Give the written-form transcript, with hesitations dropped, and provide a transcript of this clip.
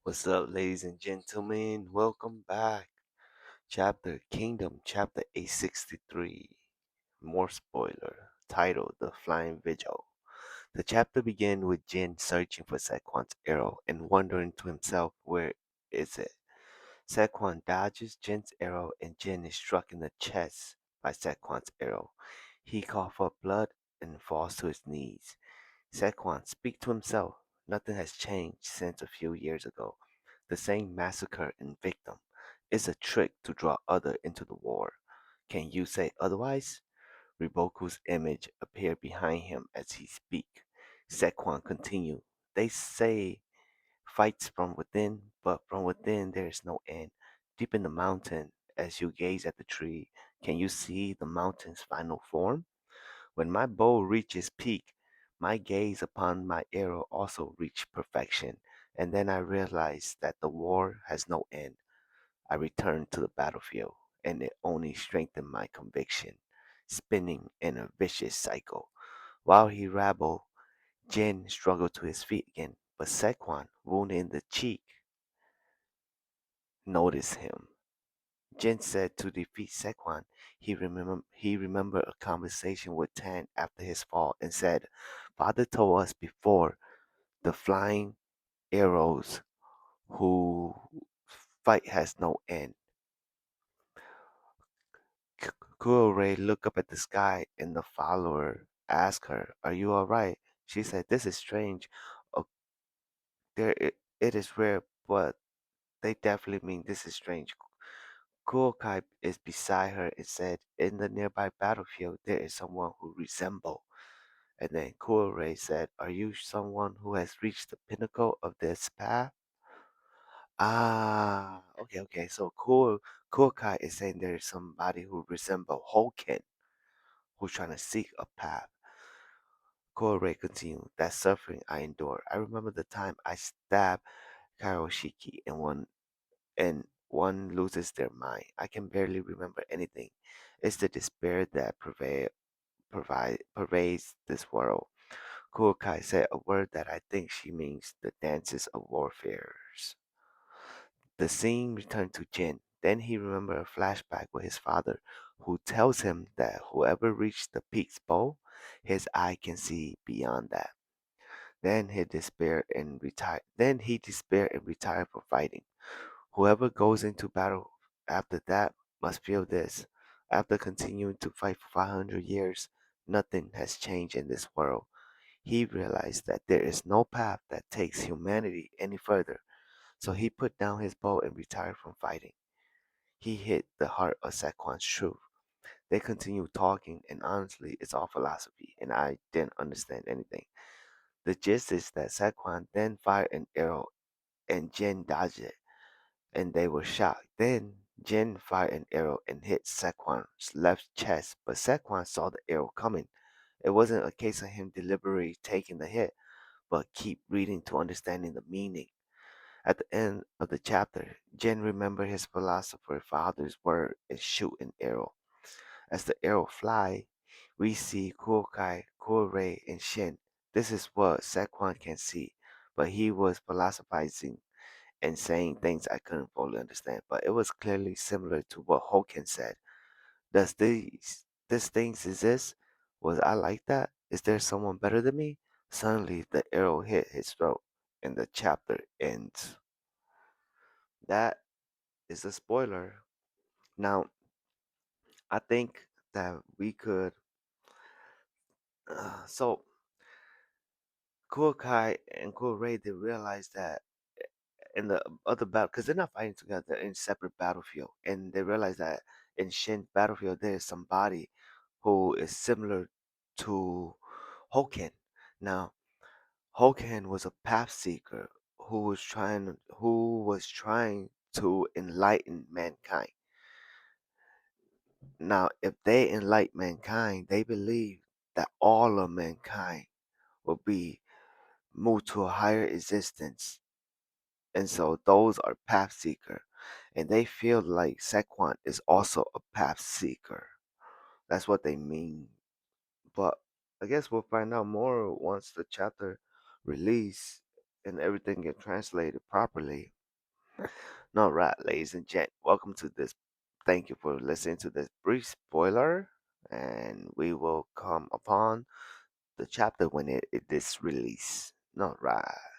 What's up, ladies and gentlemen? Welcome back. Chapter Kingdom, Chapter 863. More spoiler. Title The Flying Vigil. The chapter began with Jin searching for Saquon's arrow and wondering to himself, where is it? Saquon dodges Jin's arrow and Jin is struck in the chest by Saquon's arrow. He coughs up blood and falls to his knees. Saquon speaks to himself. Nothing has changed since a few years ago. The same massacre and victim is a trick to draw others into the war. Can you say otherwise? Riboku's image appeared behind him as he speak. Saquon continued. They say fights from within, but from within there is no end. Deep in the mountain, as you gaze at the tree, can you see the mountain's final form? When my bow reaches peak, my gaze upon my arrow also reached perfection, and then I realized that the war has no end. I returned to the battlefield, and it only strengthened my conviction, spinning in a vicious cycle. While he rabbled, Jin struggled to his feet again, but Sequan, wounded in the cheek, noticed him. Jin said to defeat Sequan, he remembered a conversation with Tan after his fall and said, Father told us before the flying arrows who fight has no end. Kuore looked up at the sky and the follower asked her, Are you alright? She said, This is strange. Oh, it is rare, but they definitely mean this is strange. Kuokai is beside her and said, In the nearby battlefield there is someone who resembles. And then Kuore said, Are you someone who has reached the pinnacle of this path? Okay. So Kuokai is saying there is somebody who resembles Hoken who's trying to seek a path. Kuore continued, That suffering I endure. I remember the time I stabbed Karoshiki and one loses their mind. I can barely remember anything. It's the despair that pervades this world. Kuokai said a word that I think she means the dances of warfares. The scene returned to Jin. Then he remembered a flashback with his father, who tells him that whoever reached the peak's bow, his eye can see beyond that. Then he despaired and retired from fighting. Whoever goes into battle after that must feel this. After continuing to fight for 500 years, nothing has changed in this world. He realized that there is no path that takes humanity any further, so he put down his bow and retired from fighting. He hit the heart of Saquon's truth. They continued talking, and honestly, it's all philosophy, and I didn't understand anything. The gist is that Saquon then fired an arrow, and Jin dodged it, and they were shocked. Then Jin fired an arrow and hit Saquon's left chest, but Saquon saw the arrow coming. It wasn't a case of him deliberately taking the hit, but keep reading to understanding the meaning. At the end of the chapter, Jin remembered his philosopher father's word and shoot an arrow. As the arrow fly, we see Kuokai, Kuorei, and Shin. This is what Saquon can see, but he was philosophizing and saying things I couldn't fully understand. But it was clearly similar to what Hoken said. Does these things exist? Was I like that? Is there someone better than me? Suddenly, the arrow hit his throat, and the chapter ends. That is a spoiler. Now, I think that we could. So, Kuokai and Kuorei, they realized that in the other battle, because they're not fighting together in separate battlefield, and they realize that in Shin battlefield there is somebody who is similar to Hoken. Now, Hoken was a path seeker who was trying to enlighten mankind. Now, if they enlighten mankind, they believe that all of mankind will be moved to a higher existence. And so those are path seeker. And they feel like Sequant is also a path seeker. That's what they mean. But I guess we'll find out more once the chapter release and everything get translated properly. All right, ladies and gent, welcome to this. Thank you for listening to this brief spoiler, and we will come upon the chapter when it is released. All right.